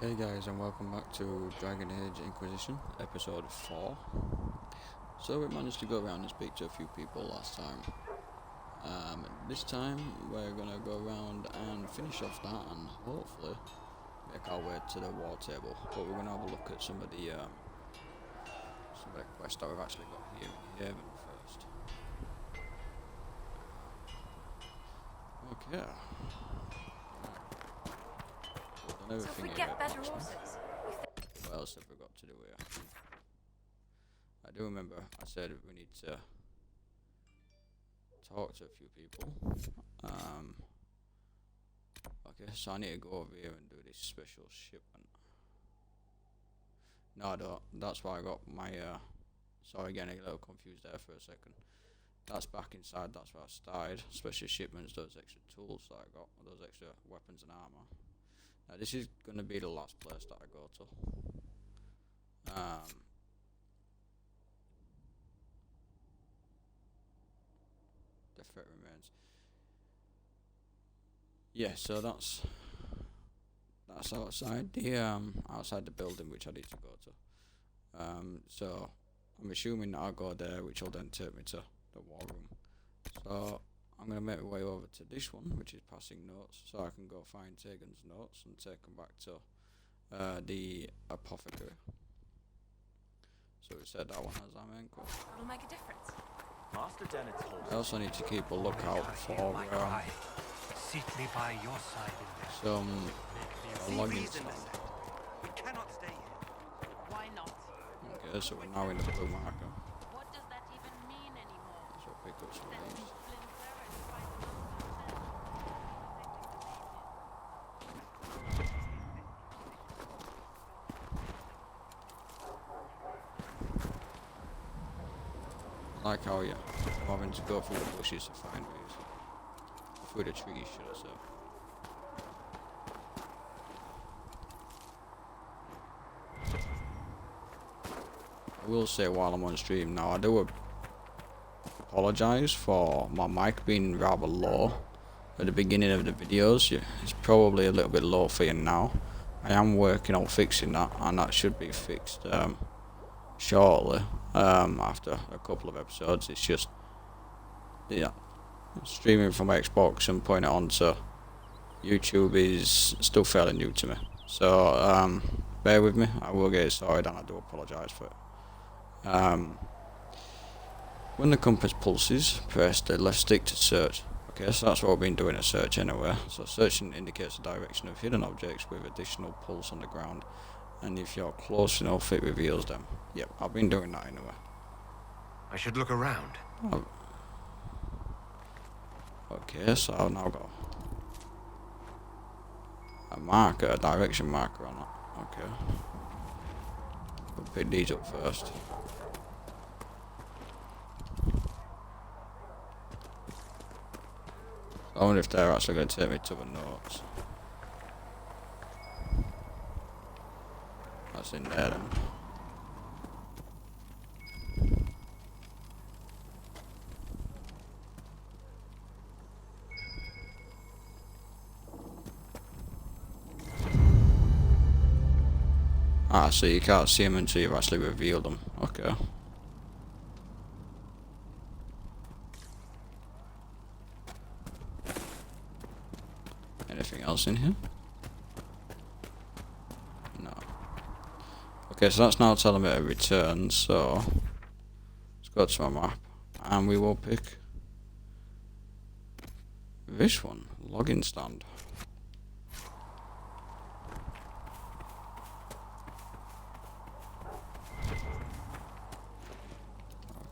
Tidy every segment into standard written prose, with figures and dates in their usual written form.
Hey guys, and welcome back to Dragon Age Inquisition, episode 4. So we managed to go around and speak to a few people last time. This time we're gonna go around and finish off that and hopefully make our way to the war table. But we're gonna have a look at some of the quests that we've actually got here in Haven first. Okay. Done So if everything we here get at better maximum. horses, What else have we got to do here? I do remember I said we need to talk to a few people. Okay, so I need to go over here and do this special shipment. No, I don't. That's why I got my, sorry, getting a little confused there for a second. That's back inside, that's where I started. Special shipments, those extra tools that I got, those extra weapons and armor. Now this is going to be the last place that I go to. The threat remains. Yeah, so that's outside the building which I need to go to. So I'm assuming that I'll go there, which will then take me to the war room. So I'm gonna make my way over to this one, which is passing notes, so I can go find Tegan's notes and take them back to the apothecary. So we said that one has our main quest. it'll make a difference. Master Dennett's horse. I also need to keep a lookout for Seat me by your side in this. some logging stand. We cannot stay here. Why not? Okay, so we're now in the blue marker. What does that even mean anymore? So pick up some of these. Like how you're having to go through the bushes to find these. Through the trees, should I say. I will say while I'm on stream now, I do apologise for my mic being rather low at the beginning of the videos. Yeah, it's probably a little bit low for you now. I am working on fixing that, and that should be fixed shortly. After a couple of episodes, it's just streaming from my Xbox and putting it onto YouTube is still fairly new to me. So bear with me. I will get it sorted, and I do apologise for it. When the compass pulses, press the left stick to search. Okay, so that's what I've been doing, a search anyway. So searching indicates the direction of hidden objects with additional pulse on the ground, and if you're close enough it reveals them. Yep, I've been doing that anyway. I should look around. Okay, so I've now got a marker, a direction marker on it. Okay. We'll pick these up first. I wonder if they're actually going to take me to the notes. That's in there then. Ah, so you can't see them until you've actually revealed them. Okay. Anything else in here? No. Okay, so that's now telling me to return, so let's go to my map and we will pick this one, login stand.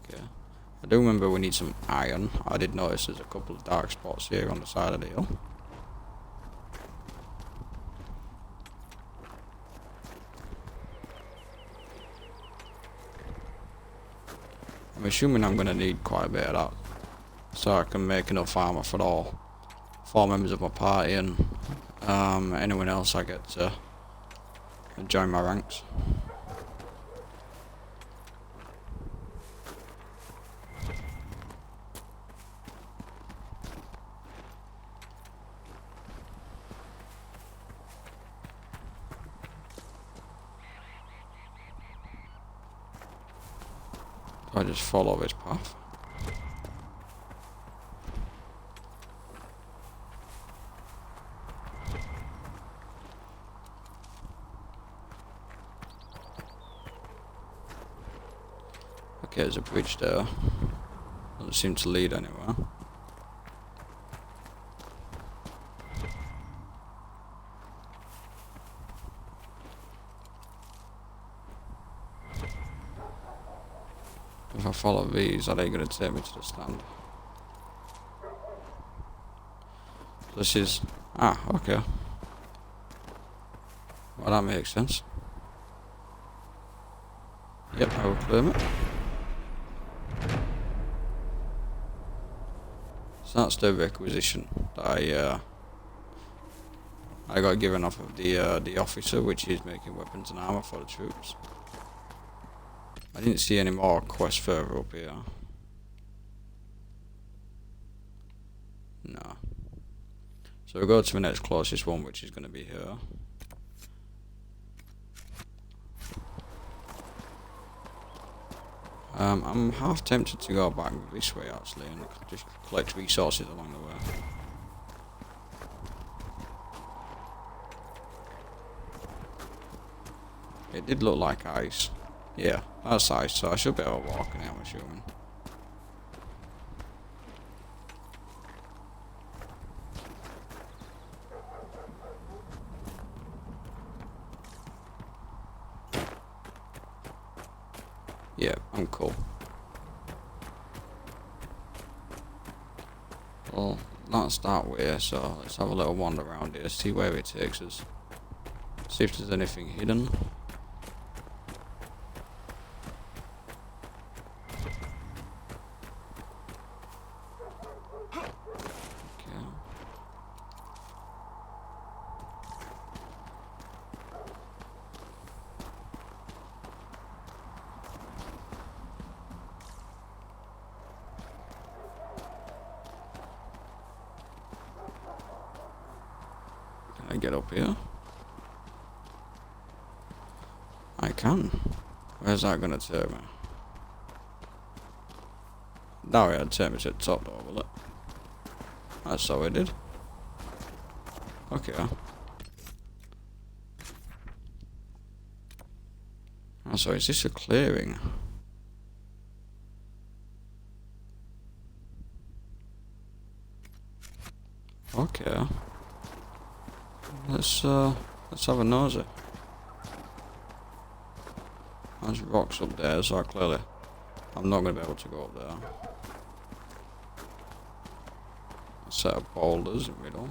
Okay. I do remember we need some iron. I did notice there's a couple of dark spots here on the side of the hill. I'm assuming I'm going to need quite a bit of that, so I can make enough armor for all 4 members of my party and anyone else I get to join my ranks. I just follow this path. Okay, there's a bridge there. Doesn't seem to lead anywhere. If I follow these, are they going to take me to the stand? This is... Ah, okay. Well, that makes sense. Yep, I will claim it. So that's the requisition that I got given off of the officer, which is making weapons and armor for the troops. I didn't see any more quests further up here. No. So we'll go to the next closest one, which is going to be here. I'm half tempted to go back this way actually and just collect resources along the way. It did look like ice. Yeah, that's ice, so I should be able to walk in it, I'm assuming. Yeah, I'm cool. Well, that's that way, so let's have a little wander around here, see where it takes us. See if there's anything hidden. Can I get up here? I can. Where's that gonna take me? No, it'd take me to the top door, will it? That's how it did. Okay. Oh, so is this a clearing? Okay. Let's have a nosy. There's rocks up there, so clearly I'm not going to be able to go up there. A set of boulders in the middle.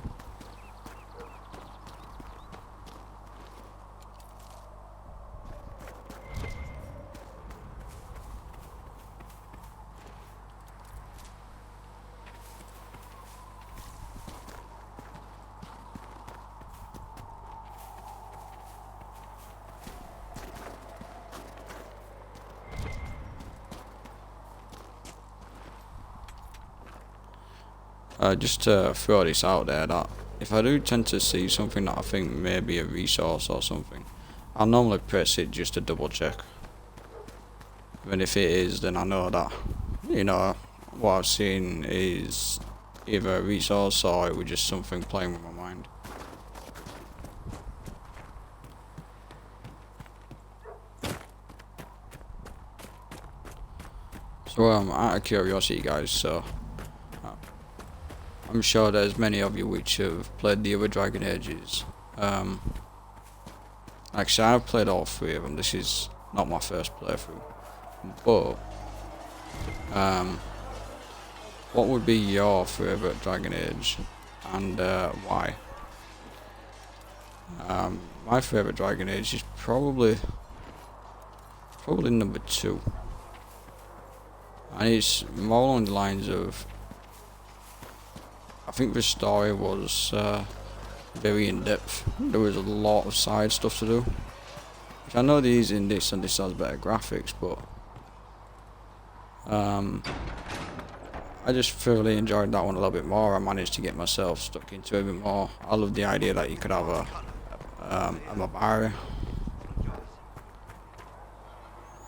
Just to throw this out there, that if I do tend to see something that I think may be a resource or something, I'll normally press it just to double check. And if it is, then I know that, you know, what I've seen is either a resource or it was just something playing with my mind. So out of curiosity guys, so I'm sure there's many of you which have played the other Dragon Ages. Actually I've played all three of them, this is not my first playthrough. But what would be your favourite Dragon Age and why? My favourite Dragon Age is probably number 2. And it's more along the lines of, I think the story was very in depth. There was a lot of side stuff to do, which I know there is in this, and this has better graphics, but I just thoroughly enjoyed that one a little bit more. I managed to get myself stuck into it a bit more. I love the idea that you could have a barbarian,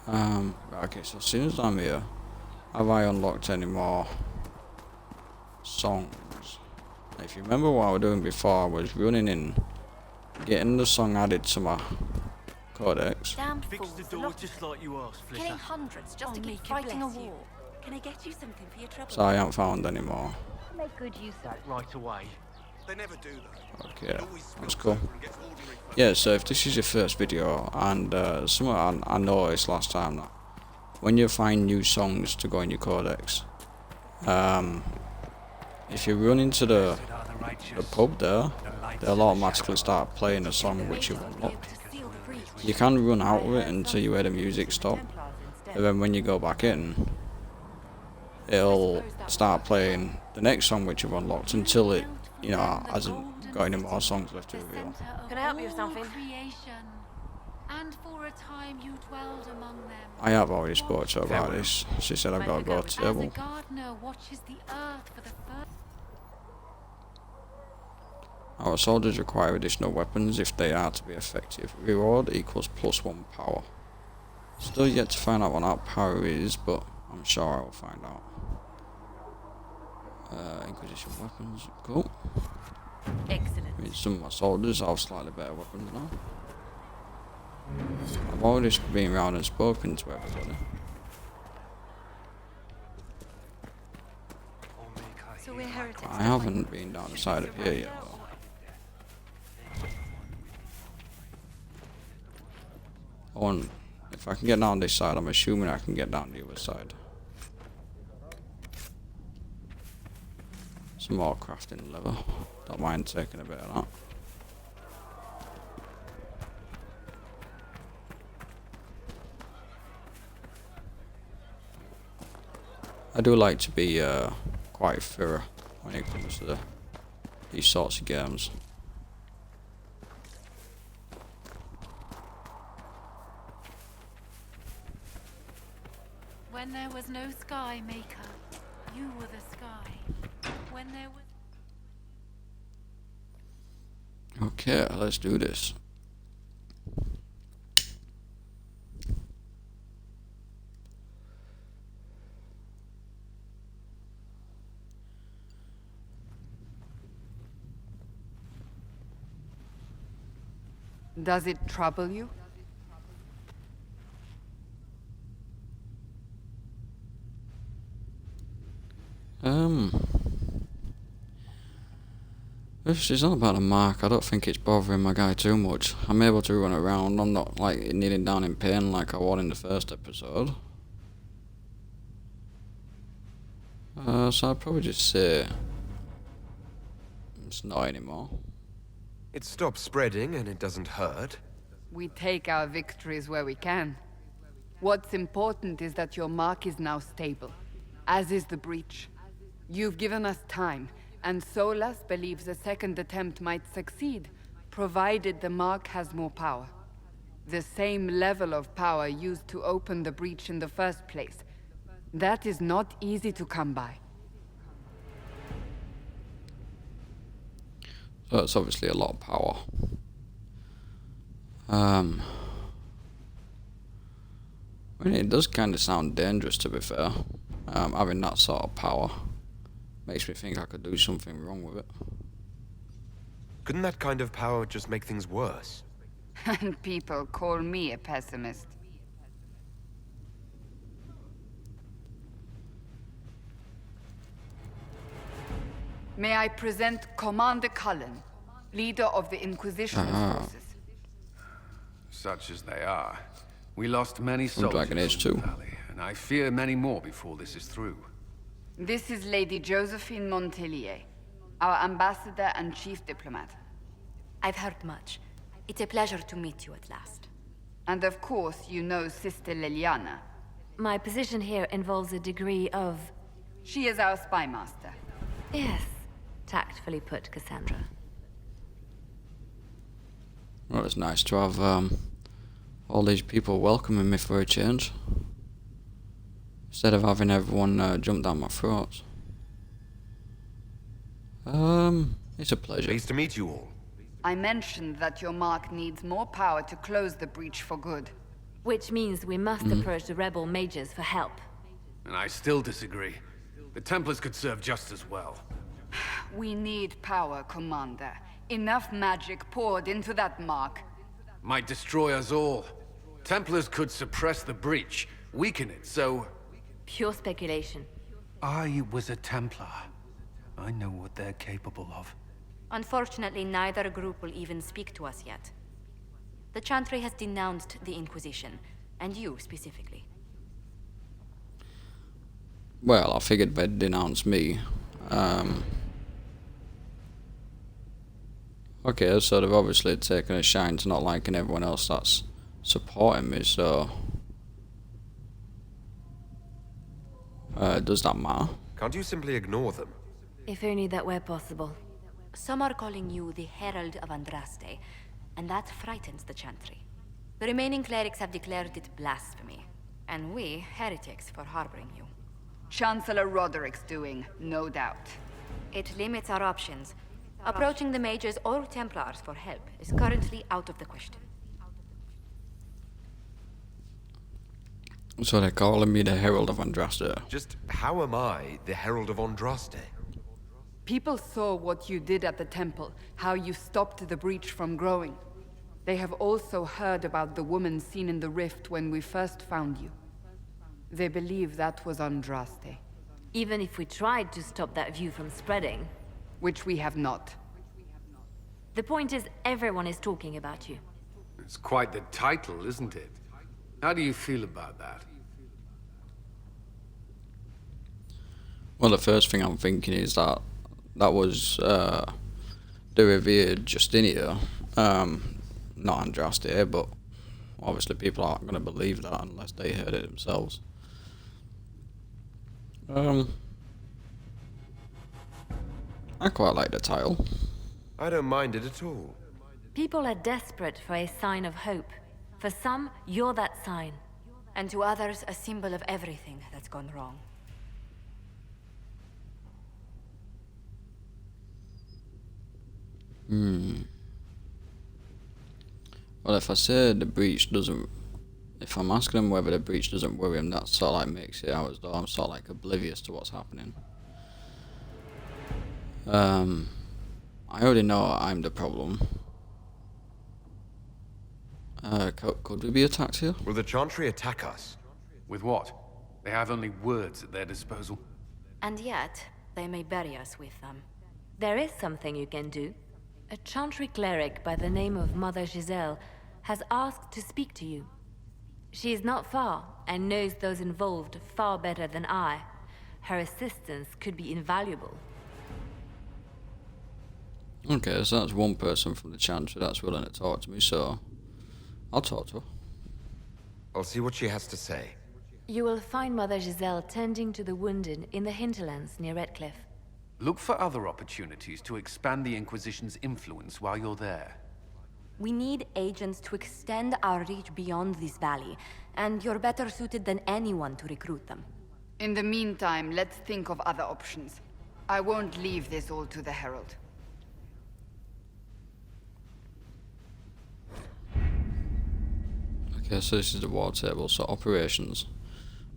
Okay, so as soon as I'm here, have I unlocked any more songs? If you remember what I was doing before, I was running in, getting the song added to my codex. Damn Fix fools. the a door lot just of like you asked, killing Flitter. hundreds just to Oh, keep Mika, fighting a bless you. war. Can I get you something for your trouble? So I haven't found any more. Make good use of That right away. They never do that. Okay, It always that's spills cool. over and gets ordinary folk. Yeah, so if this is your first video, and something I noticed last time, that when you find new songs to go in your codex, if you run into the Blessed are the righteous. pub there, The lights they'll of the automatically shadow. start playing a song which you've Be able unlocked. to seal the breach. You can run out of it until you hear the music stop, and then when you go back in, it'll start playing the next song which you've unlocked until it, you know, hasn't got any more songs left to reveal. Can I help you with something? Creation, and for a time you dwelled among them. I have already spoke to her about this. She said I've got to go to As a table. gardener watches the earth for the first. Our soldiers require additional weapons if they are to be effective. Reward equals +1 power. Still yet to find out what that power is, but I'm sure I will find out. Inquisition weapons, cool. Excellent. I mean, some of my soldiers have slightly better weapons now. I've already been around and spoken to everybody. Oh, Mika, So we're heretics. I haven't been down the side of here yet, though. Oh, and if I can get down this side, I'm assuming I can get down the other side. Some more crafting leather. Don't mind taking a bit of that. I do like to be quite thorough when it comes to these sorts of games. When there was no sky, Maker, you were the sky. When there was. Okay, let's do this. Does it trouble you? This is not about a mark. I don't think it's bothering my guy too much. I'm able to run around. I'm not like kneeling down in pain like I was in the first episode. So I'd probably just say it's not anymore. It stops spreading and it doesn't hurt. We take our victories where we can. What's important is that your mark is now stable, as is the breach. You've given us time, and Solas believes a second attempt might succeed, provided the mark has more power. The same level of power used to open the breach in the first place. That is not easy to come by. So it's obviously a lot of power. I mean, it does kind of sound dangerous, to be fair. Having that sort of power makes me think I could do something wrong with it. Couldn't that kind of power just make things worse? And people call me a pessimist. May I present Commander Cullen, leader of the Inquisition forces. Such as they are. We lost many From soldiers Dragon Age in 2. the valley, and I fear many more before this is through. This is Lady Josephine Montelier, our ambassador and chief diplomat. I've heard much. It's a pleasure to meet you at last. And of course, you know Sister Liliana. My position here involves a degree of... She is our spy master. Yes, tactfully put, Cassandra. Well, it's nice to have all these people welcoming me for a change, instead of having everyone jump down my throats. It's a pleasure. Pleased to meet you all. I mentioned that your mark needs more power to close the breach for good. Which means we must approach the rebel mages for help. And I still disagree. The Templars could serve just as well. We need power, Commander. Enough magic poured into that mark. Might destroy us all. Templars could suppress the breach, weaken it, so... Pure speculation. I was a Templar. I know what they're capable of. Unfortunately, neither group will even speak to us yet. The Chantry has denounced the Inquisition, and you specifically. Well, I figured they'd denounce me. Okay, so they've obviously taken a shine to not liking everyone else that's supporting me, so... does that matter? Can't you simply ignore them? If only that were possible. Some are calling you the Herald of Andraste, and that frightens the Chantry. The remaining clerics have declared it blasphemy, and we, heretics, for harboring you. Chancellor Roderick's doing, no doubt. It limits our options. Approaching the mages or Templars for help is currently out of the question. So they're calling me the Herald of Andraste. Just how am I the Herald of Andraste? People saw what you did at the temple, how you stopped the breach from growing. They have also heard about the woman seen in the rift when we first found you. They believe that was Andraste. Even if we tried to stop that view from spreading. Which we have not. The point is, everyone is talking about you. It's quite the title, isn't it? How do you feel about that? Well, the first thing I'm thinking is that was the revered Justinia, not Andraste, but obviously people aren't going to believe that unless they heard it themselves. I quite like the title. I don't mind it at all. People are desperate for a sign of hope. For some, you're that sign. And to others, a symbol of everything that's gone wrong. Well, if I say the breach doesn't... If I'm asking them whether the breach doesn't worry him, that sort of like makes it out as though I'm sort of like oblivious to what's happening. I already know I'm the problem. Could we be attacked here? Will the Chantry attack us? With what? They have only words at their disposal. And yet, they may bury us with them. There is something you can do. A Chantry cleric by the name of Mother Giselle has asked to speak to you. She is not far, and knows those involved far better than I. Her assistance could be invaluable. Okay, so that's one person from the Chantry that's willing to talk to me, so I'll talk to her. I'll see what she has to say. You will find Mother Giselle tending to the wounded in the hinterlands near Redcliffe. Look for other opportunities to expand the Inquisition's influence while you're there. We need agents to extend our reach beyond this valley, and you're better suited than anyone to recruit them. In the meantime, let's think of other options. I won't leave this all to the Herald. Okay, so this is the war table, so operations.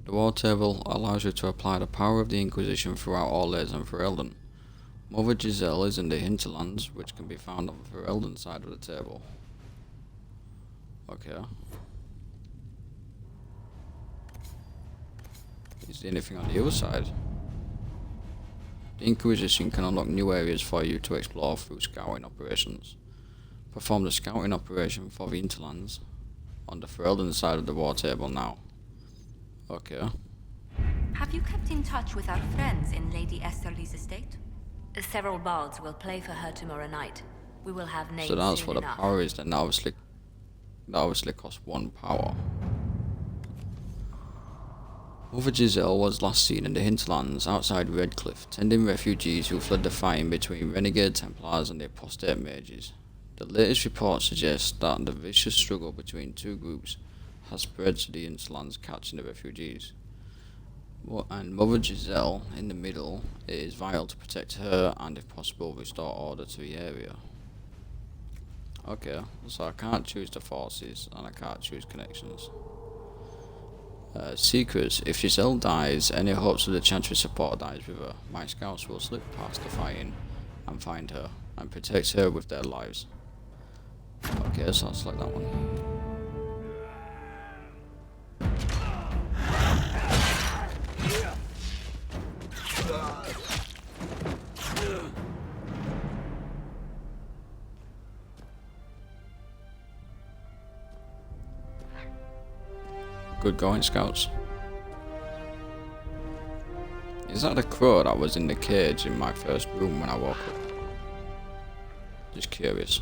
The war table allows you to apply the power of the Inquisition throughout Orlais and Ferelden. Mother Giselle is in the hinterlands, which can be found on the Ferelden side of the table. Okay. Is there anything on the other side? The Inquisition can unlock new areas for you to explore through scouting operations. Perform the scouting operation for the hinterlands on the Ferelden side of the war table now. Okay. Have you kept in touch with our friends in Lady Esterly's estate? Several bards will play for her tomorrow night. We will have names So that's soon what the enough. power is, then that obviously costs 1 power. Mother Giselle was last seen in the hinterlands outside Redcliffe, tending refugees who fled the fighting between renegade Templars and the apostate mages. The latest report suggests that the vicious struggle between two groups has spread to the hinterlands, catching the refugees. And Mother Giselle, in the middle, it is vital to protect her and, if possible, restore order to the area. Okay, so I can't choose the forces and I can't choose connections. Secrets. If Giselle dies, any hopes of the Chantry support dies with her. My scouts will slip past the fighting and find her, and protect her with their lives. Okay, so I'll select that one. Good going, scouts. Is that the crow that was in the cage in my first room when I woke up? Just curious.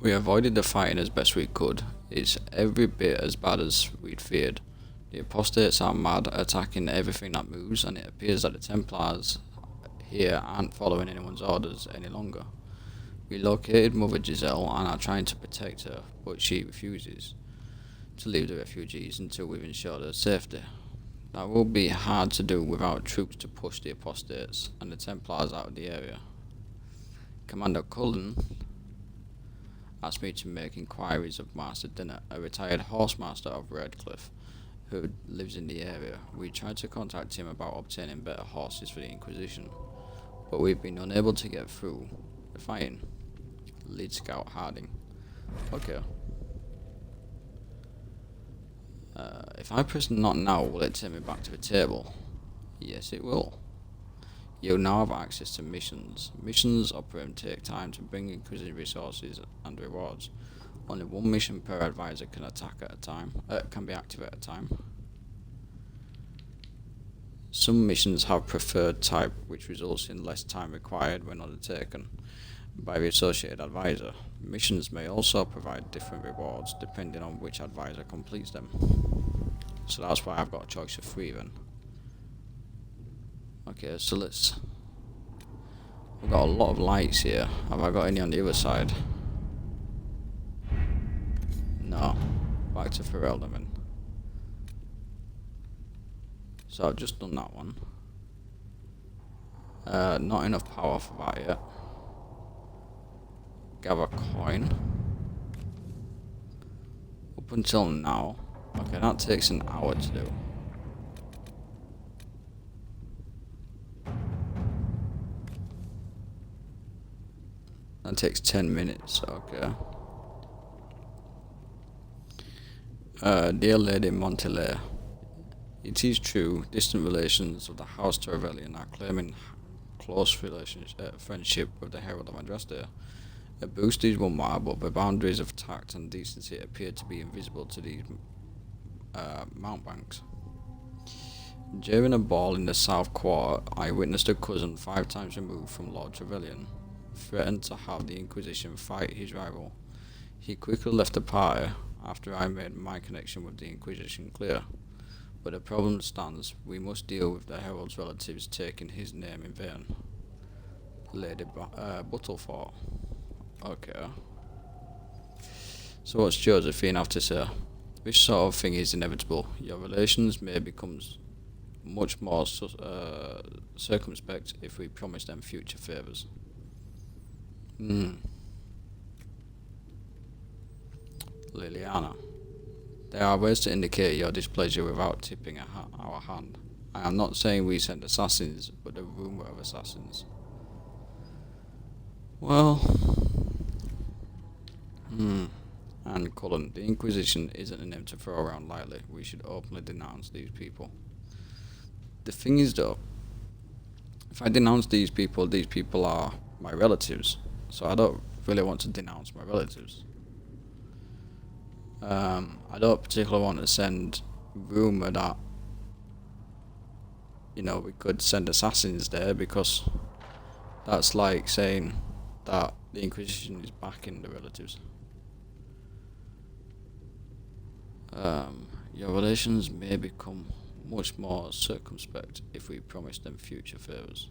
We avoided the fighting as best we could. It's every bit as bad as we'd feared. The apostates are mad, attacking everything that moves, and it appears that the Templars here aren't following anyone's orders any longer. We located Mother Giselle and are trying to protect her, but she refuses to leave the refugees until we've ensured her safety. That will be hard to do without troops to push the apostates and the Templars out of the area. Commander Cullen asked me to make inquiries of Master Dinner, a retired horsemaster of Redcliffe, who lives in the area. We tried to contact him about obtaining better horses for the Inquisition, but we've been unable to get through the fighting. Lead Scout Harding. Okay. If I press not now, will it take me back to the table? Yes, it will. You now have access to missions. Missions operate take time to bring Inquisitive resources and rewards. Only one mission per advisor can attack at a time. Can be active at a time. Some missions have preferred type, which results in less time required when undertaken by the associated advisor. Missions may also provide different rewards depending on which advisor completes them. So that's why I've got a choice of 3 then. Okay, so let's... We've got a lot of lights here. Have I got any on the other side? No. Back to Ferelden. So I've just done that one. Not enough power for that yet. Gather coin. Up until now. Okay, that takes an hour to do. That takes 10 minutes, okay. Dear Lady Montelaire, it is true, distant relations of the House Trevelyan are claiming close friendship with the Herald of Andraste. A boost is one more, but the boundaries of tact and decency appear to be invisible to these mountebanks. During a ball in the South Quarter, I witnessed a cousin 5 times removed from Lord Trevelyan threatened to have the Inquisition fight his rival. He quickly left the party after I made my connection with the Inquisition clear. But the problem stands, we must deal with the Herald's relatives taking his name in vain. Lady Buttlefort. Okay. So what's Josephine have to say? This sort of thing is inevitable. Your relations may become much more circumspect if we promise them future favours. Liliana. There are ways to indicate your displeasure without tipping our hand. I am not saying we send assassins, but the rumour of assassins. Well... And Cullen, the Inquisition isn't a name to throw around lightly. We should openly denounce these people. The thing is though, if I denounce these people are my relatives. So I don't really want to denounce my relatives. I don't particularly want to send rumour that, you know, we could send assassins there, because that's like saying that the Inquisition is backing the relatives. Your relations may become much more circumspect if we promise them future favours.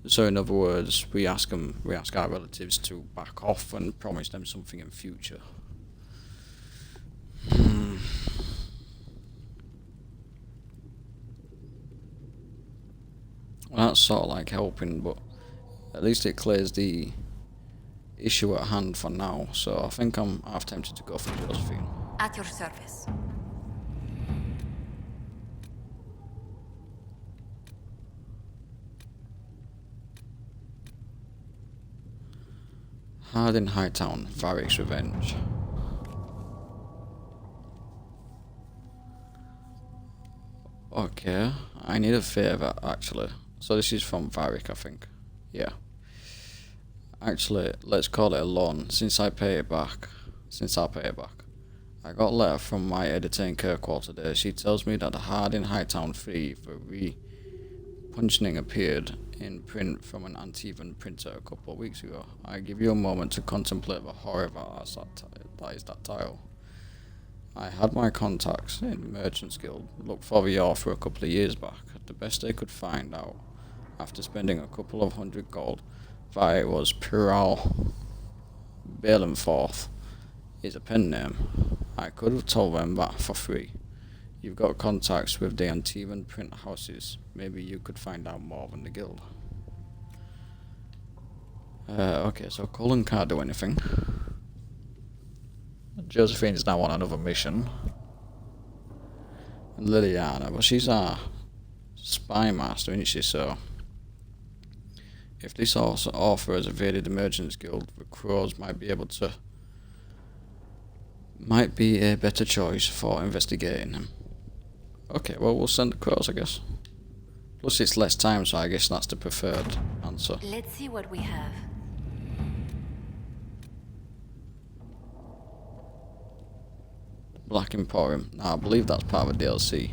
So in other words, we ask our relatives to back off and promise them something in future. Well, that's sort of like helping, but at least it clears the issue at hand for now, so I think I'm half tempted to go for Josephine. At your service. Hard in Hightown, Varric's Revenge. Okay, I need a favour actually. So this is from Varric, I think. Yeah. Actually, let's call it a loan, since I'll pay it back. I got a letter from my editor in Kirkwall today. She tells me that Hard in Hightown 3 for re-punching appeared in print from an Antivan printer a couple of weeks ago. I give you a moment to contemplate the horror that is that title. I had my contacts in the Merchants Guild look for the author a couple of years back. The best they could find out, after spending a couple of hundred gold, that it was Piral Balenforth is a pen name. I could have told them that for free. You've got contacts with the Antivan print houses. Maybe you could find out more than the guild. Okay, so Cullen can't do anything. Josephine's now on another mission. And Liliana, but she's a spy master, isn't she? So if this also author has evaded the Merchants Guild, the Crows might be a better choice for investigating him. Okay, well, we'll send the Crows, I guess. Plus it's less time, so I guess that's the preferred answer. Let's see what we have. Black Emporium. Now, I believe that's part of the DLC.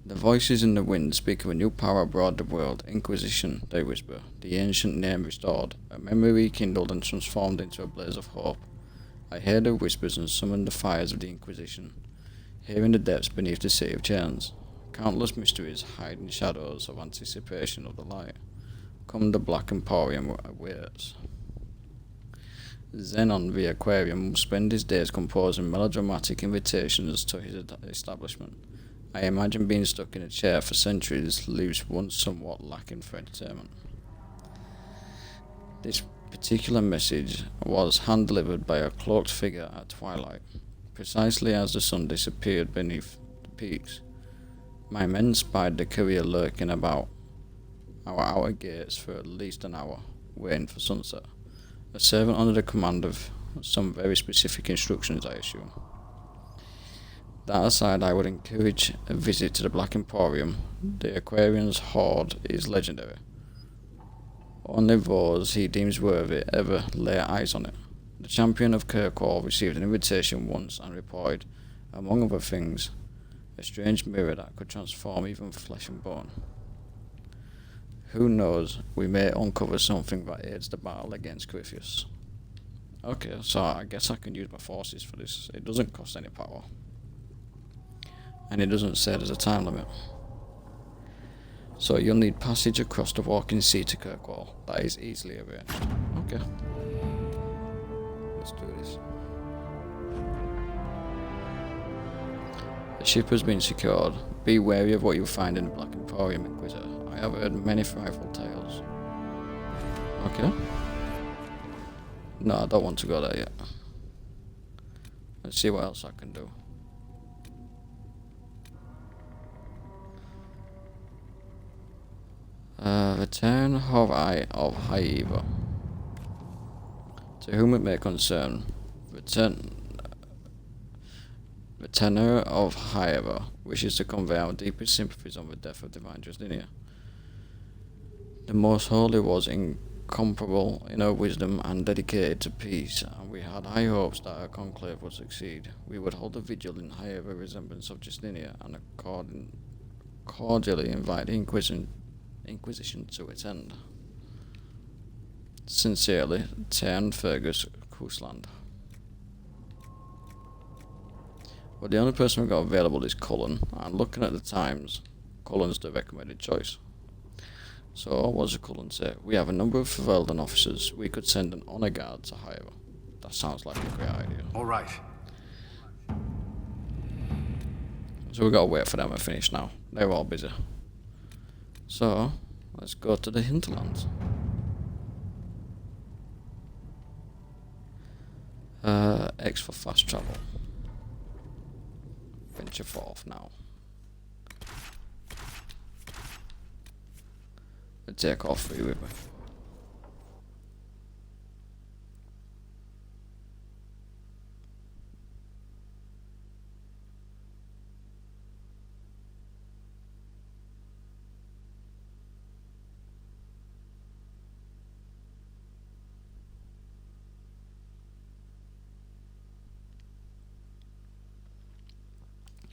The voices in the wind speak of a new power abroad the world. Inquisition, they whisper. The ancient name restored. A memory rekindled and transformed into a blaze of hope. I hear the whispers and summon the fires of the Inquisition. Here in the depths beneath the City of Chains, countless mysteries hide in shadows of anticipation of the light. Come the Black Emporium awaits. Xenon the Aquarium will spend his days composing melodramatic invitations to his establishment. I imagine being stuck in a chair for centuries leaves one somewhat lacking for entertainment. This particular message was hand-delivered by a cloaked figure at twilight, precisely as the sun disappeared beneath the peaks. My men spied the courier lurking about our outer gates for at least an hour, waiting for sunset. A servant under the command of some very specific instructions, I assume. That aside, I would encourage a visit to the Black Emporium. The Aquarian's hoard is legendary. Only those he deems worthy ever lay eyes on it. The champion of Kirkwall received an invitation once and reported, among other things, a strange mirror that could transform even flesh and bone. Who knows, we may uncover something that aids the battle against Gryphius. Okay, so I guess I can use my forces for this. It doesn't cost any power. And it doesn't say there's a time limit. So you'll need passage across the walking sea to Kirkwall. That is easily arranged. Okay. Let's do this. The ship has been secured. Be wary of what you find in the Black Emporium, Inquisitor. I have heard many frightful tales. Okay. No, I don't want to go there yet. Let's see what else I can do. Return of Haiva. To whom it may concern, the tenor of Haiva wishes to convey our deepest sympathies on the death of Divine Justinia. The Most Holy was incomparable in her wisdom and dedicated to peace, and we had high hopes that her conclave would succeed. We would hold a vigil in Haiva resemblance of Justinia and cordially invite the Inquisition to its end. Sincerely, Tern Fergus Cousland. Well, the only person we've got available is Cullen, and looking at the times, Cullen's the recommended choice. So, what does Cullen say? We have a number of Ferelden officers. We could send an honor guard to hire. That sounds like a great idea. All right. So we gotta wait for them to finish now. They're all busy. So, let's go to the hinterlands. X for fast travel. Venture forth now. I'll take all three with me.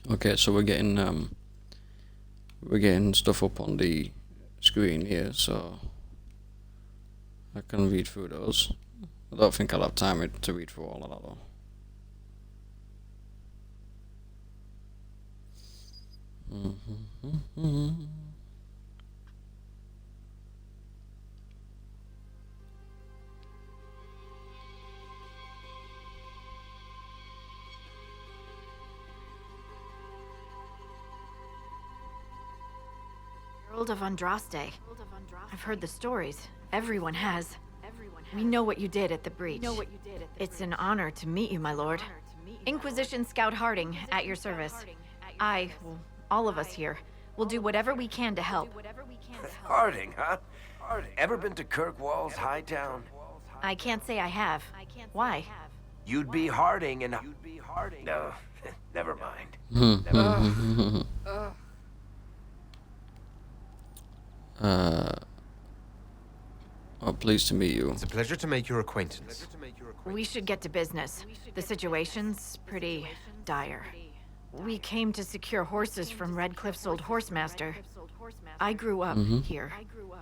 Okay, so we're getting stuff up on the screen here, so I can read through those. I don't think I'll have time to read through all of that though. Herald of Andraste. I've heard the stories. Everyone has. We know what you did at the breach. It's an honor to meet you, my lord. Inquisition Scout Harding, at your service. Well, all of us here, will do whatever we can to help. Harding, huh? Ever been to Kirkwall's Hightown? I can't say I have. Why? You'd be Harding and... No, never mind. Well, pleased to meet you. It's a pleasure to make your acquaintance. We should get to business. The situation's pretty dire. We came to secure horses from Redcliffe's old horsemaster. I grew up here,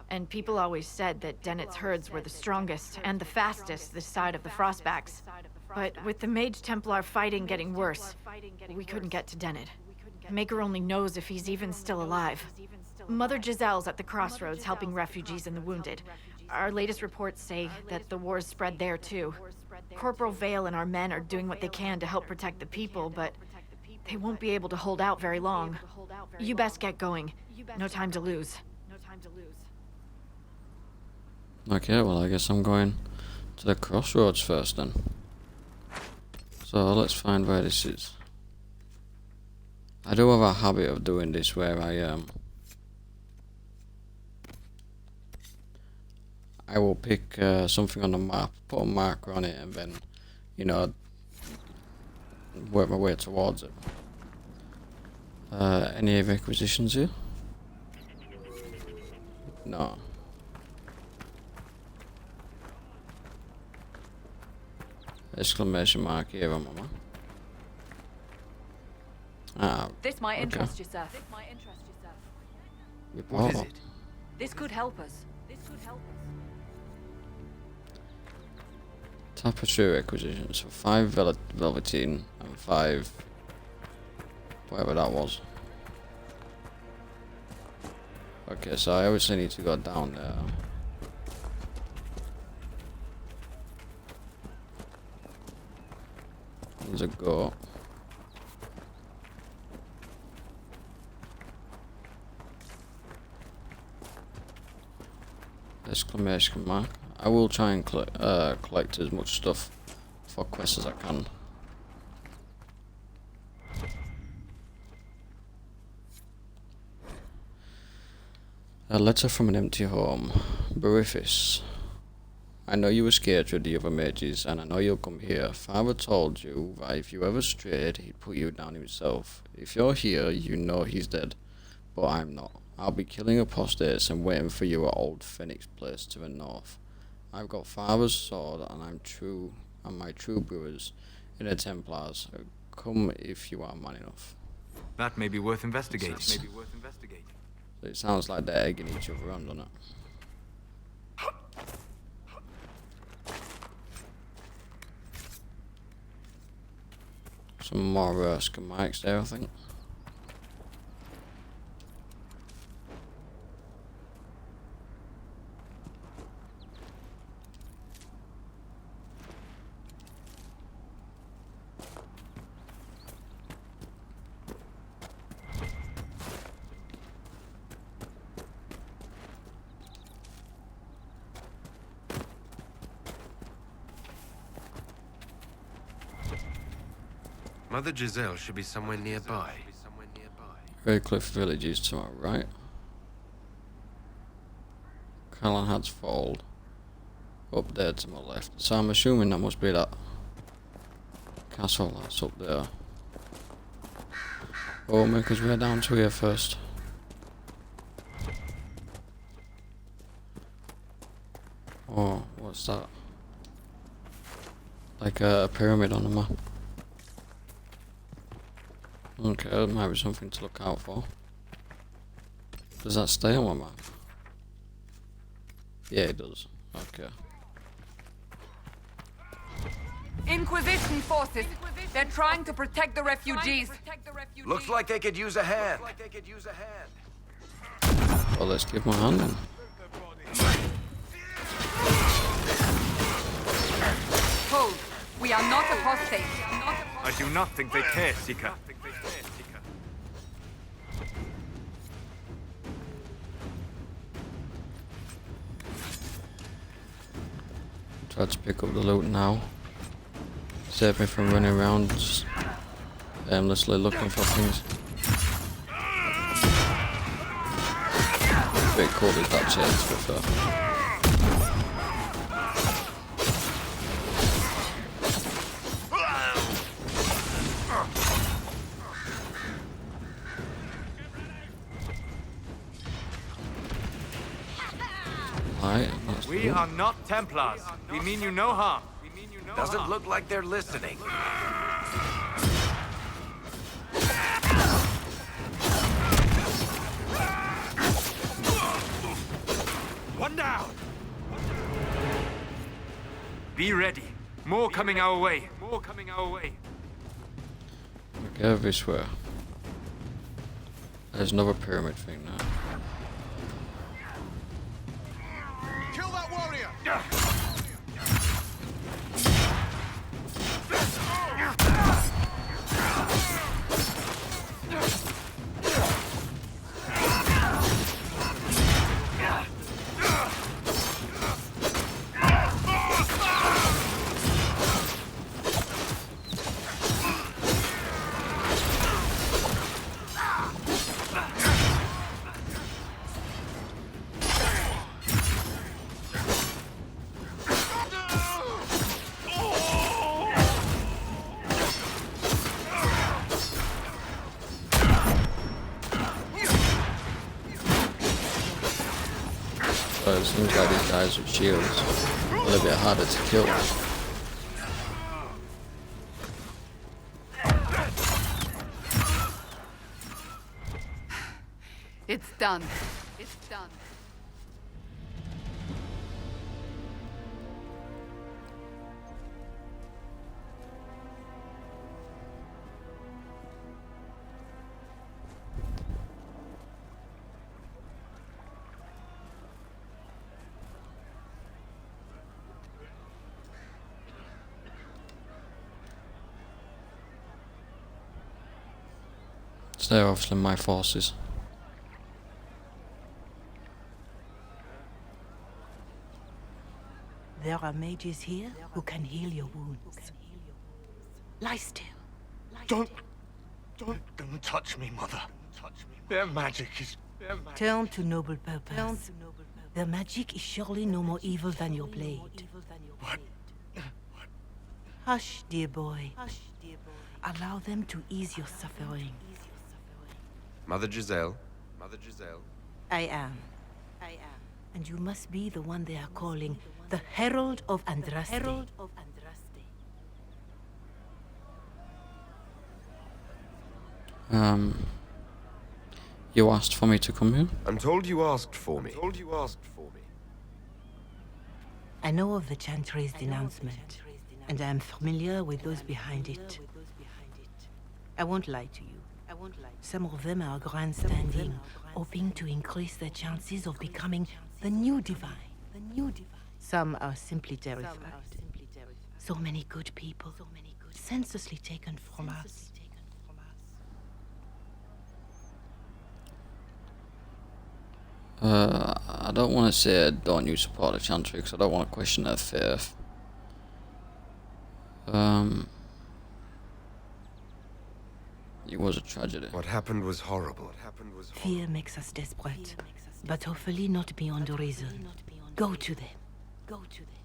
and people always said that Dennett's herds were the strongest and the fastest this side of the Frostbacks. But with the Mage Templar fighting getting worse, we couldn't get to Dennett. Maker only knows if he's even still alive. Mother Giselle's at the crossroads helping refugees and the wounded. Our latest reports say that the war's spread there too. Corporal Vale and our men are doing what they can to help protect the people, but they won't be able to hold out very long. You best get going. No time to lose. Okay, well I guess I'm going to the crossroads first then. So let's find where this is. I do have a habit of doing this where I will pick something on the map, put a marker on it, and then, you know, work my way towards it. Any requisitions here? No. Exclamation mark here, mama. This might interest you, sir. Report. What is it? This could help us. Tapestry requisitions for 5 velveteen and 5 whatever that was. Okay, so I obviously need to go down there. There's a goat. Exclamation mark. I will try and collect as much stuff for quests as I can. A letter from an empty home. Berifis. I know you were scared with the other mages, and I know you'll come here. Father told you that if you ever strayed, he'd put you down himself. If you're here, you know he's dead. But I'm not. I'll be killing apostates and waiting for you at Old Phoenix Place to the north. I've got Father's sword, and my true brothers in the Templars. Come if you are man enough. That may be worth investigating. So it sounds like they're egging each other on, doesn't it? Some more schematics there, I think. Mother Giselle should be somewhere nearby. Redcliffe Village is to my right. Callahan's Fold up there to my left. So I'm assuming that must be that castle that's up there. We'll make us way down to here first. Oh, what's that? Like a pyramid on the map. Okay, that might be something to look out for. Does that stay on my map? Yeah, it does. Okay. Inquisition forces! They're trying to protect the refugees! Looks like they could use a hand. Well, let's give my hand then. Hold! We are not apostates! I do not think they care, Seeker. Try to pick up the loot now. Save me from running around just aimlessly looking for things. A bit cool with that chase, to be fair. We are not Templars. We mean you no harm. Doesn't look like they're listening. One down. Be ready. More coming our way. More coming our way. Okay, this way. There's another pyramid thing now. Kill that warrior! It seems like these guys with shields are a little bit harder to kill. It's done. It's done. So they're obviously my forces. There are mages here who can heal your wounds. Lie still. Don't touch me, Mother. Their magic is... Turn to noble purpose. Their magic is surely no more evil than your blade. What? Hush, dear boy. Allow them to ease your suffering. Mother Giselle. Mother Giselle. I am. And you must be the one they are calling the Herald of Andraste. You asked for me to come here? I'm told you asked for me. I know of the Chantry's denouncement, and I am familiar with those behind it. I won't lie to you. Some of them are grandstanding, hoping to increase their chances of becoming the new divine. Some are simply terrified. So many good people, senselessly taken from us. I don't want to say don't you support the Chantry because I don't want to question their faith. It was a tragedy. What happened was horrible. Fear makes us desperate, but hopefully not beyond reason. Go to them.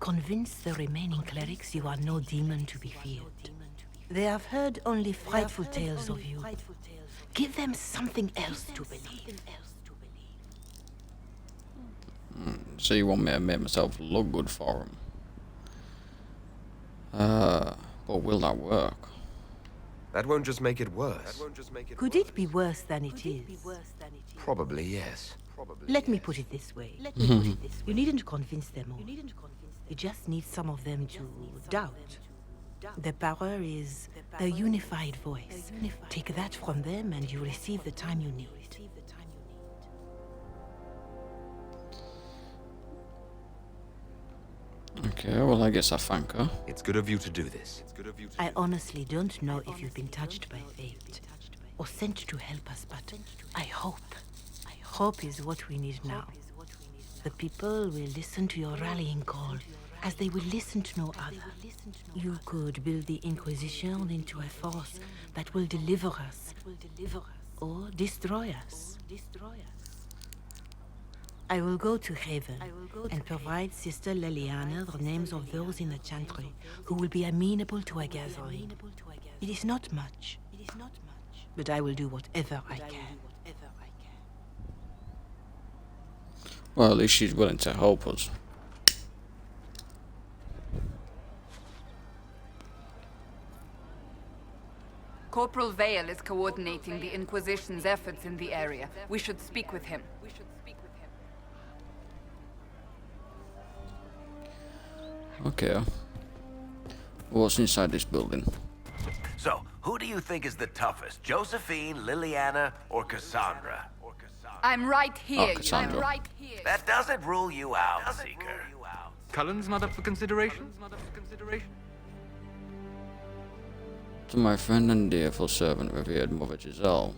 Convince the remaining clerics you are no demon to be feared. They have heard only frightful tales of you. Give them something else to believe. So you want me to make myself look good for them? But will that work? That won't just make it worse. Could it be worse than it is? Probably yes. Let me put it this way. You needn't convince them all. You just need some of them to doubt. The power is a unified voice. Take that from them and you receive the time you need. Okay, well I guess I thank her. It's good of you to do this. I honestly don't know if you've been touched by fate or sent to help us, but I hope. Hope is what we need now. The people will listen to your rallying call, as they will listen to no other. You could build the Inquisition into a force that will deliver us, or destroy us. I will go to Haven and provide Sister Liliana the names of those in the Chantry who will be amenable to a gathering. It is not much, but I will do whatever I can. Well, at least she's willing to help us. Corporal Vale is coordinating the Inquisition's efforts in the area. We should speak with him. Okay. What's inside this building? So, who do you think is the toughest? Josephine, Liliana, or Cassandra? I'm right here. Oh, Cassandra. I'm right here. That doesn't rule you out, Seeker. Cullen's not up for consideration? To my friend and dearful servant, revered Mother Giselle,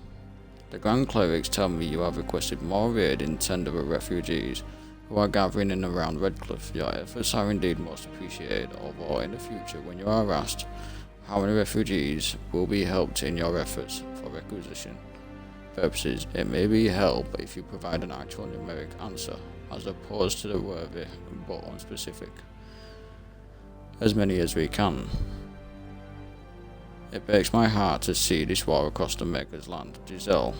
the Grand Clerics tell me you have requested more aid in tender of refugees who are gathering in and around Redcliffe. Your efforts are indeed most appreciated, although in the future, when you are asked how many refugees will be helped in your efforts for requisition purposes, it may be help if you provide an actual numeric answer, as opposed to the worthy but unspecific. As many as we can. It breaks my heart to see this war across the Maker's land. Giselle,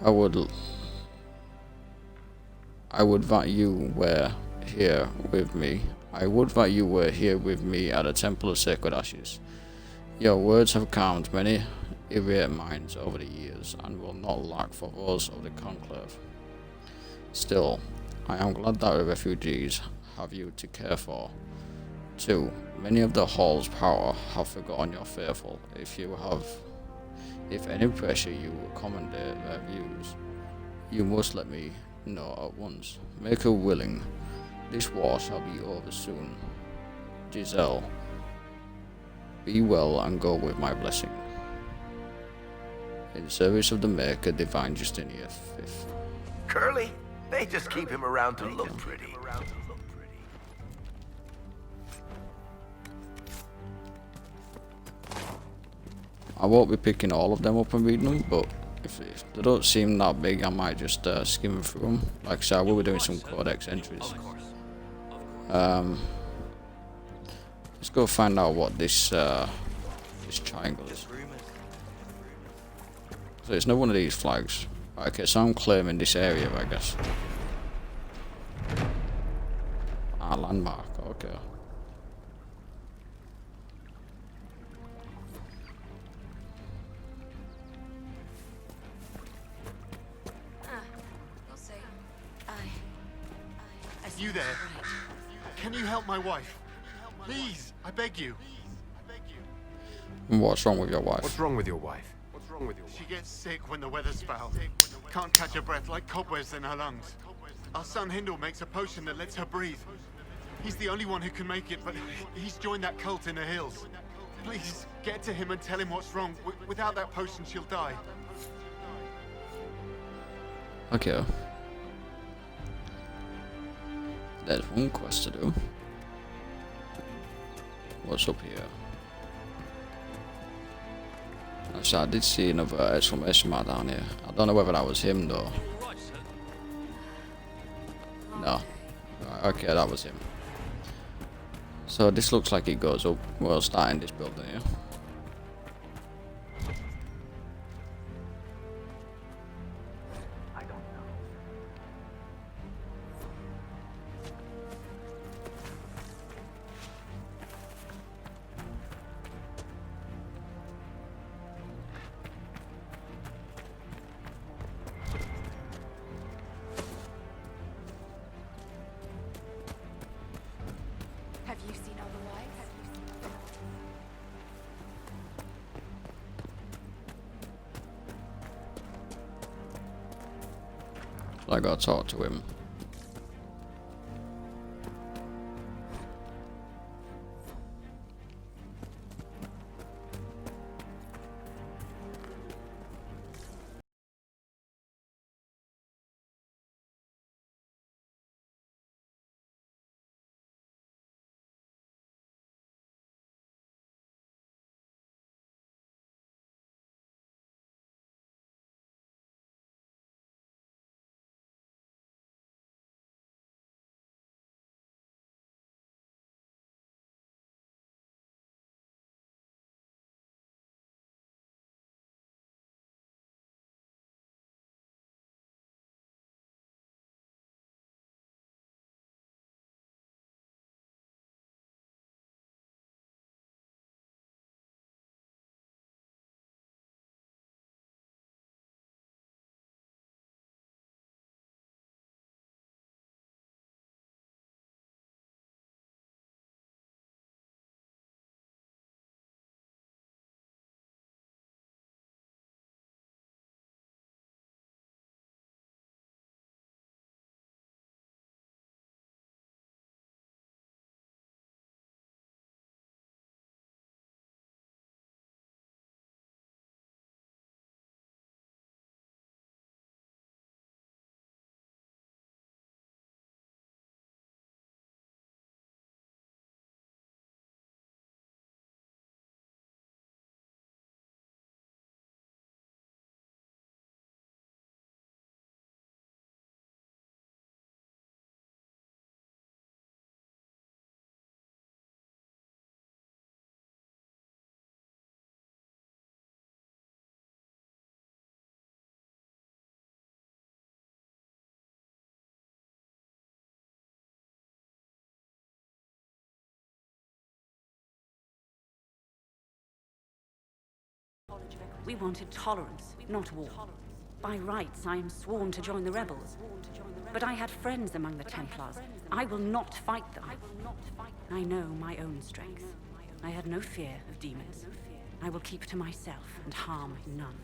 I would that you were here with me. I would that you were here with me at the Temple of Sacred Ashes. Your words have calmed many irate minds over the years, and will not lack for those of the Conclave. Still, I am glad that the refugees have you to care for. 2. Many of the Hall's power have forgotten your faithful. If any pressure you accommodate their views, you must let me know at once. Make her willing. This war shall be over soon. Giselle, be well and go with my blessing. In service of the Maker, Divine Justinia V. Curly? They just keep him around to look pretty. I won't be picking all of them up and reading them, but if they don't seem that big, I might just skim through them. Like I said, I will be doing some codex entries. Let's go find out what this triangle is. So it's not one of these flags. Okay, so I'm claiming this area, I guess. Ah, landmark, okay. You there? Can you help my wife? Please, I beg you. What's wrong with your wife? What's wrong with your wife? She gets sick when the weather's foul. Can't catch her breath, like cobwebs in her lungs. Our son Hindle makes a potion that lets her breathe. He's the only one who can make it, but he's joined that cult in the hills. Please, get to him and tell him what's wrong. Without that potion, she'll die. Okay. There's one quest to do. What's up here? Actually, I did see another exclamation mark down here. I don't know whether that was him though. No. Right, okay, that was him. So this looks like it goes up. We're starting this building here. Have you seen otherwise? So I gotta talk to him. We wanted tolerance, not war. By rights, I am sworn to join the rebels. But I had friends among the Templars. I will not fight them. I know my own strength. I had no fear of demons. I will keep to myself and harm none.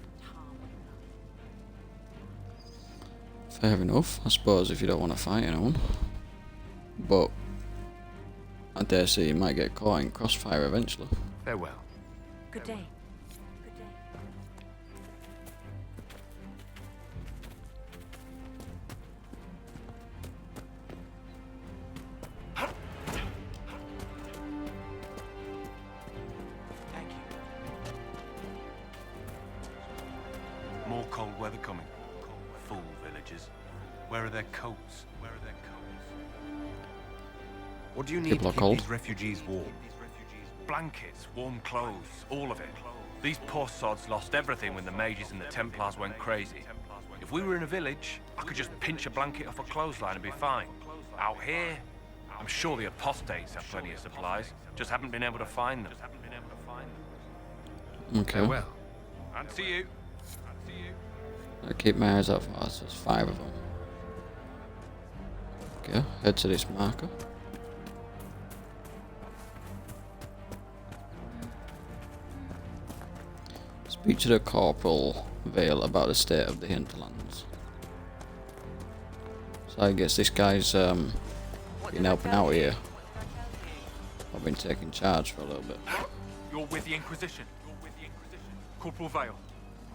Fair enough, I suppose, if you don't want to fight anyone. But I dare say you might get caught in crossfire eventually. Farewell. Good day. More cold weather coming. Fool villagers. Where are their coats? Where are their coats? What do you need People to are keep cold. these refugees warm? Blankets, warm clothes, all of it. These poor sods lost everything when the mages and the Templars went crazy. If we were in a village, I could just pinch a blanket off a clothesline and be fine. Out here, I'm sure the apostates have plenty of supplies, just haven't been able to find them. Okay. Farewell. And see you. I keep my eyes out for us, there's 5 of them. Okay, head to this marker. Speak to the Corporal Vale about the state of the hinterlands. So I guess this guy's been helping out here. I've been taking charge for a little bit. You're with the Inquisition. Corporal Vale,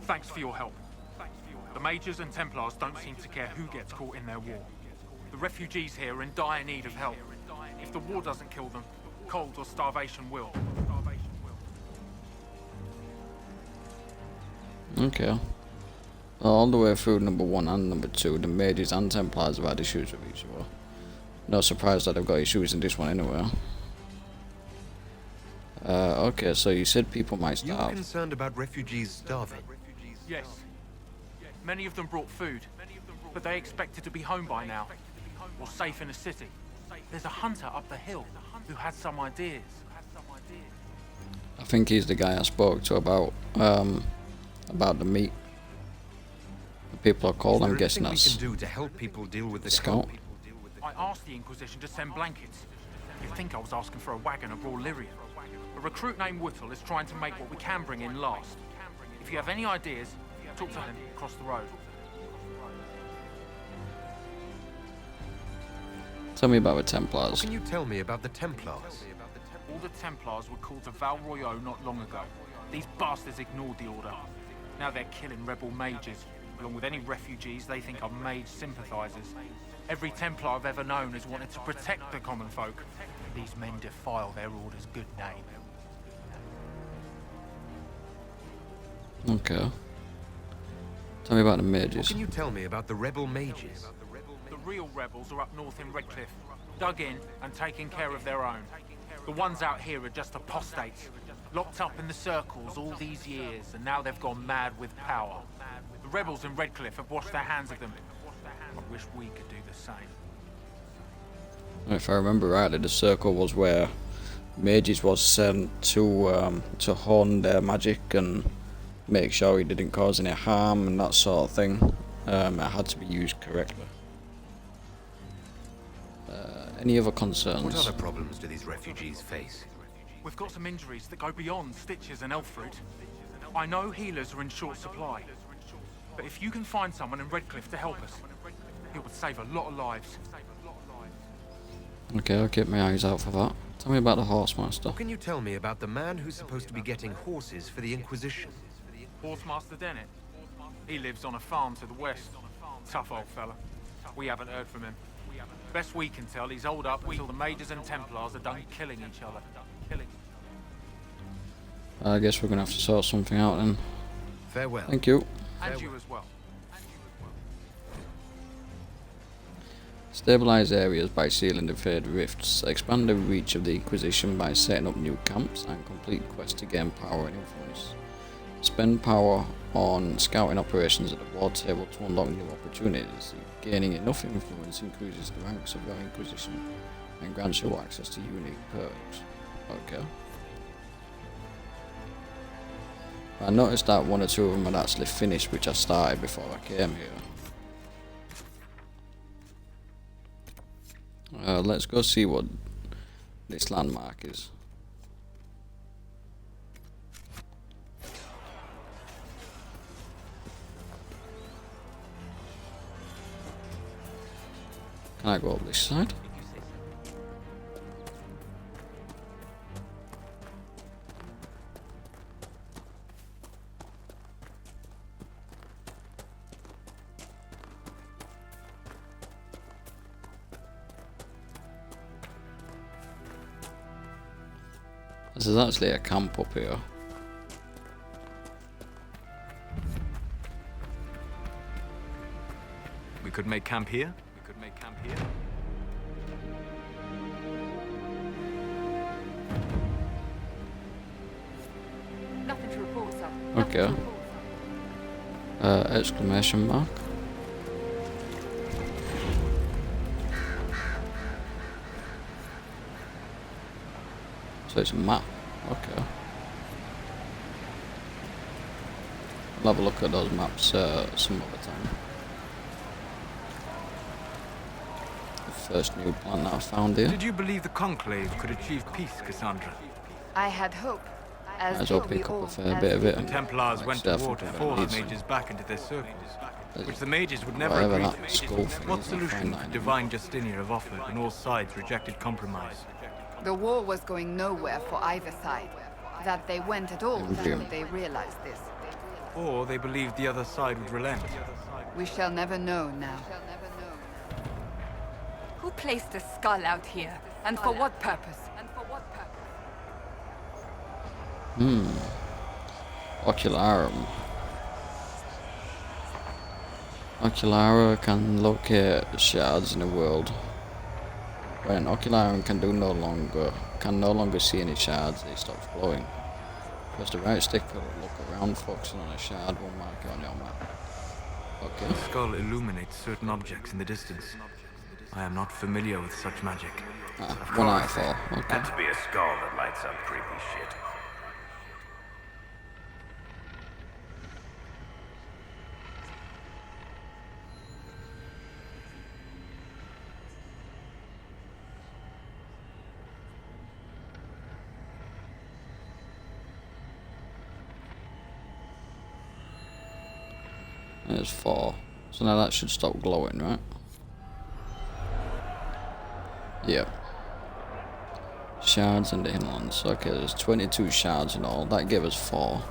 thanks for your help. The Mages and Templars don't seem to care who gets caught in their war. The refugees here are in dire need of help. If the war doesn't kill them, cold or starvation will. Okay. Well, all the way through number 1 and number 2, the mages and Templars have had issues with each other. No surprise that they've got issues in this one anyway. Okay, so you said people might starve. You were concerned about refugees starving? Yes. Many of them brought food, but they expected to be home by now, or safe in a city. There's a hunter up the hill who had some ideas. I think he's the guy I spoke to about the meat. The people are called, I'm guessing that's we can do to help people deal with the Scout. I asked the Inquisition to send blankets. You'd think I was asking for a wagon of raw Lyrian. A recruit named Whittle is trying to make what we can bring in last. If you have any ideas, talk to him across the road. Tell me about the Templars. What can you tell me about the Templars? All the Templars were called to Val Royeaux not long ago. These bastards ignored the order. Now they're killing rebel mages, along with any refugees they think are mage sympathizers. Every Templar I've ever known has wanted to protect the common folk. These men defile their order's good name. Okay. Tell me about the mages. What can you tell me about the rebel mages? The real rebels are up north in Redcliffe, dug in and taking care of their own. The ones out here are just apostates, locked up in the circles all these years, and now they've gone mad with power. The rebels in Redcliffe have washed their hands of them. I wish we could do the same. If I remember rightly, the circle was where mages was sent to hone their magic and make sure it didn't cause any harm and that sort of thing. It had to be used correctly. Any other concerns? What other problems do these refugees face? We've got some injuries that go beyond stitches and elf fruit. I know healers are in short supply, but if you can find someone in Redcliffe to help us, it would save a lot of lives. Okay, I'll keep my eyes out for that. Tell me about the Horsemaster. What can you tell me about the man who's supposed to be getting horses for the Inquisition? Horsemaster Dennett. He lives on a farm to the west. Tough old fella. We haven't heard from him. Best we can tell, he's holed up until the mages and Templars are done killing each other. I guess we're gonna have to sort something out then. Farewell. Thank you. And you as well. Stabilize areas by sealing the failed rifts. Expand the reach of the Inquisition by setting up new camps and complete quests to gain power and influence. Spend power on scouting operations at the war table to unlock new opportunities. Gaining enough influence increases the ranks of your Inquisition and grants you access to unique perks. Okay. I noticed that one or two of them had actually finished, which I started before I came here. Let's go see what this landmark is. Can I go up this side? This is actually a camp up here. We could make camp here. We could make camp here. Nothing to report, sir. Okay. Exclamation mark. So it's a map. Okay. I'll have a look at those maps some other time. The first new plant that I found here. Did you believe the Conclave could achieve peace, Cassandra? I had hope. As Might as well did we pick up all, a fair as bit of did it. we and The Templars went to war to force needs mages back into their circles, which the mages would never whatever agree that to. skull thing What is, I'll solution find that could in Divine Justinia have offered when all sides rejected compromise? The war was going nowhere for either side. That they went at all until they realized this. Or they believed the other side would relent. We shall never know now. Who placed a skull out here? And for what purpose? Ocularum. Oculara can locate shards in the world. When Oculara can no longer see any shards, he stops glowing. Press the right stick or look around, focusing on a shard will mark it on your map. Okay. The skull illuminates certain objects in the distance. I am not familiar with such magic. Ah, 1 out of 4. Okay. Had to be a skull that lights up creepy shit. There's 4. So now that should stop glowing, right? Yep. Shards and the inlands. Okay, there's 22 shards in all. That gave us 4.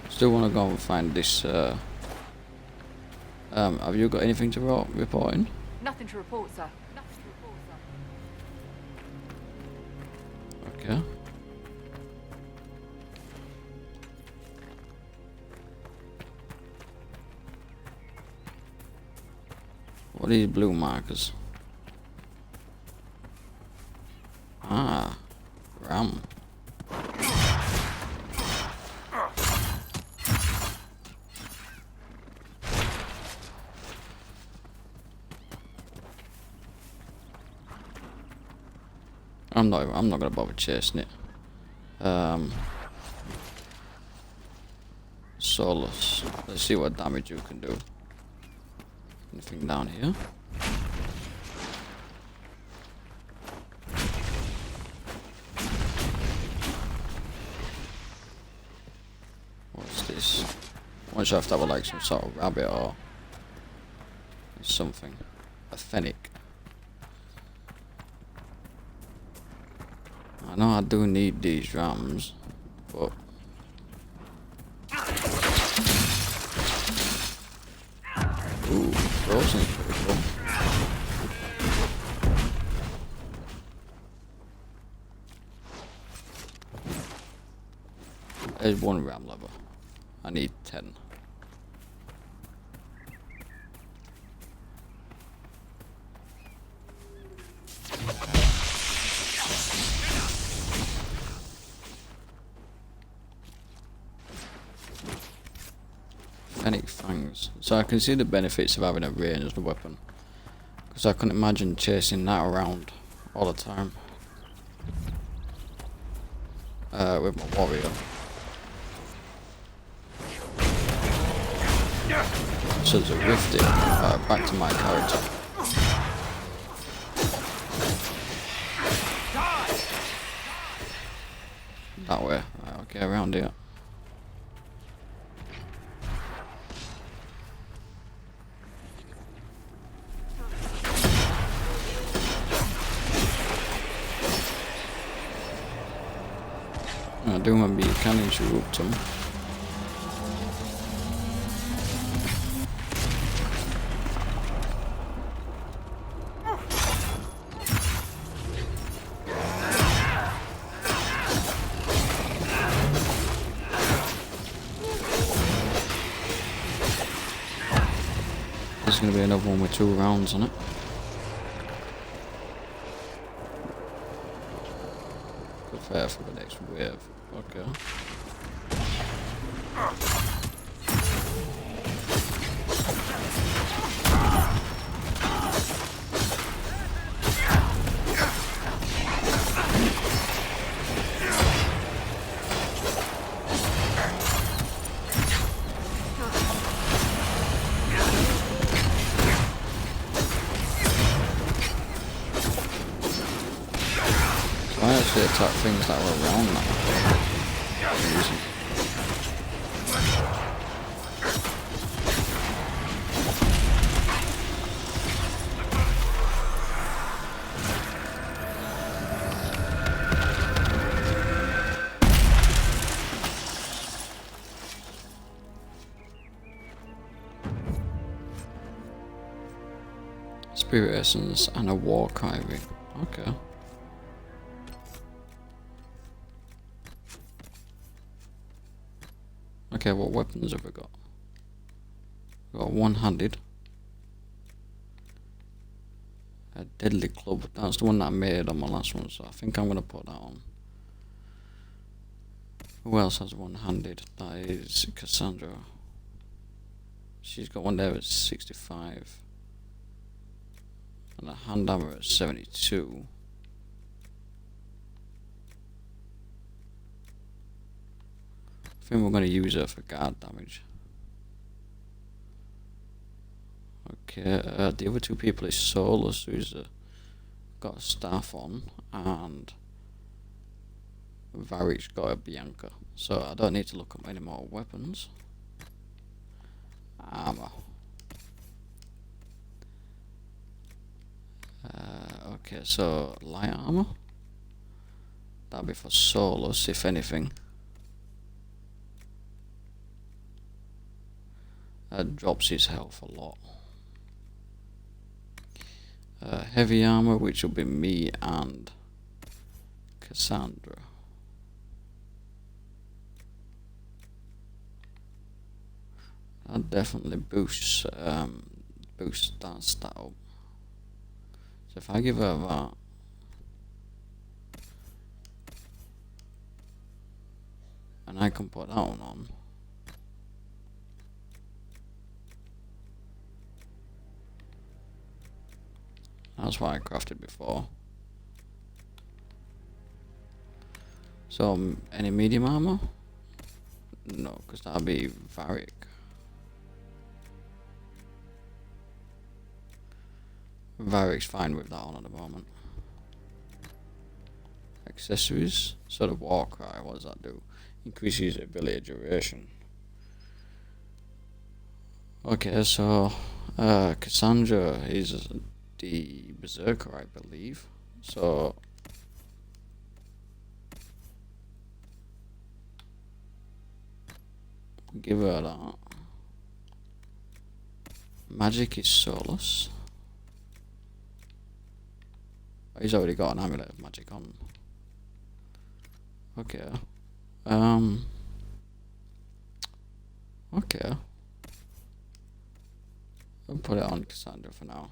Still want to go and find this. Have you got anything to report in? Nothing to report, sir. Okay. What are these blue markers? Ah, ram. I'm not gonna bother chasing it. Solus. Let's see what damage you can do. Anything down here? What's this? Why should I have to have like some sort of rabbit or something? A fennec. I know I do need these rams, but ooh, frozen's pretty cool. There's 1 ram lever. I need 10. Fennec fangs. So I can see the benefits of having a ranged weapon, because I couldn't imagine chasing that around all the time with my warrior. So there's a rift in. Back to my character. That way. Right, okay, around here. I do remember you can interrupt them. There's going to be another one with 2 rounds on it. Prepare for the next wave. Okay. I actually attack things that were around that. Spirit essence and a war carving. Okay. Okay, what weapons have we got? We've got one-handed. A deadly club. That's the one that I made on my last one, so I think I'm going to put that on. Who else has one-handed? That is Cassandra. She's got one there at 65. And a hand hammer at 72. I think we're going to use her for guard damage. Okay, the other two people is Solus, who's got a staff on, and Varric's got a Bianca. So I don't need to look up any more weapons. Armor. Okay, so light armor. That'll be for Solus, if anything. Drops his health a lot. Heavy armor, which will be me and Cassandra. That definitely boosts that stat up. So if I give her that, and I can put that one on. That's what I crafted before. So, any medium armor? No, because that'll be Varric. Varric's fine with that on at the moment. Accessories. So the war cry, what does that do? Increases ability duration. Okay, so Cassandra is the berserker, I believe. So give her that. Magic is Solus. Oh, he's already got an amulet of magic on. Okay. Okay. I'll put it on Cassandra for now.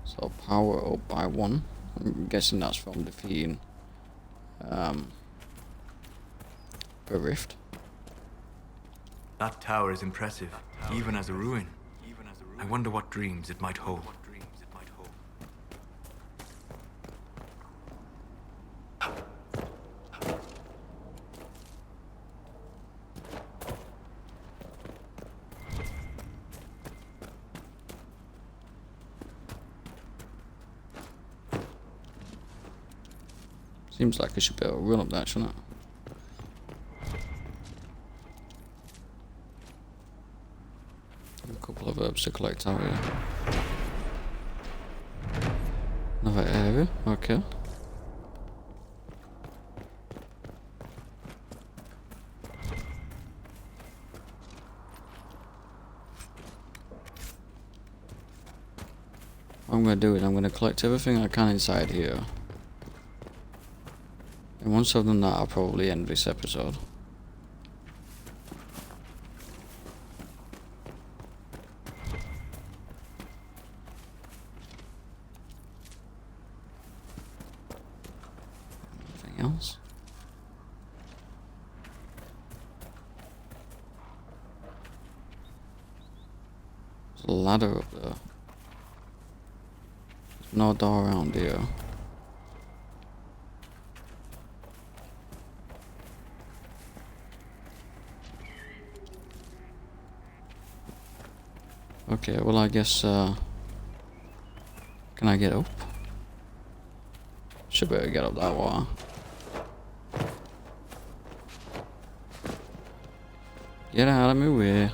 So power up by 1. I'm guessing that's from defeating a rift. That tower is impressive, even as a ruin. I wonder what dreams it might hold. Seems like I should be able to run up that, shouldn't I? A couple of herbs to collect out here. Another area, okay. What I'm going to do is I'm going to collect everything I can inside here. And once I've done that, I'll probably end this episode. Anything else? There's a ladder up there. There's no door around here. Okay, well I guess, can I get up? Should be able to get up that way. Get out of my way.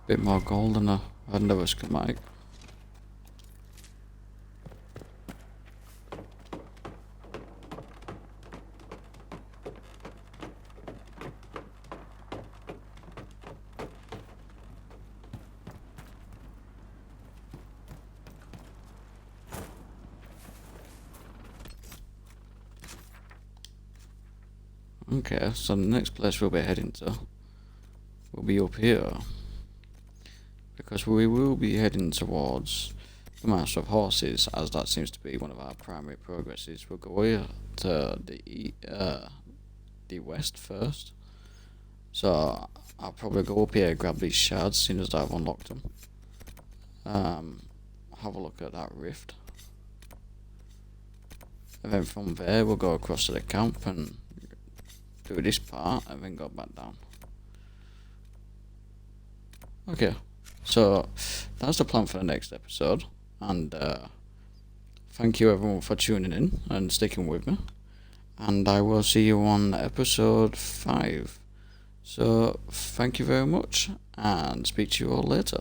Bit more gold than a had of us could make. Okay, so the next place we'll be heading to will be up here. Because we will be heading towards the Master of Horses, as that seems to be one of our primary progresses. We'll go here to the west first. So I'll probably go up here, grab these shards as soon as I've unlocked them. Have a look at that rift. And then from there we'll go across to the camp and do this part and then go back down. Okay, so that's the plan for the next episode, and thank you everyone for tuning in and sticking with me, and I will see you on episode 5. So thank you very much, and speak to you all later.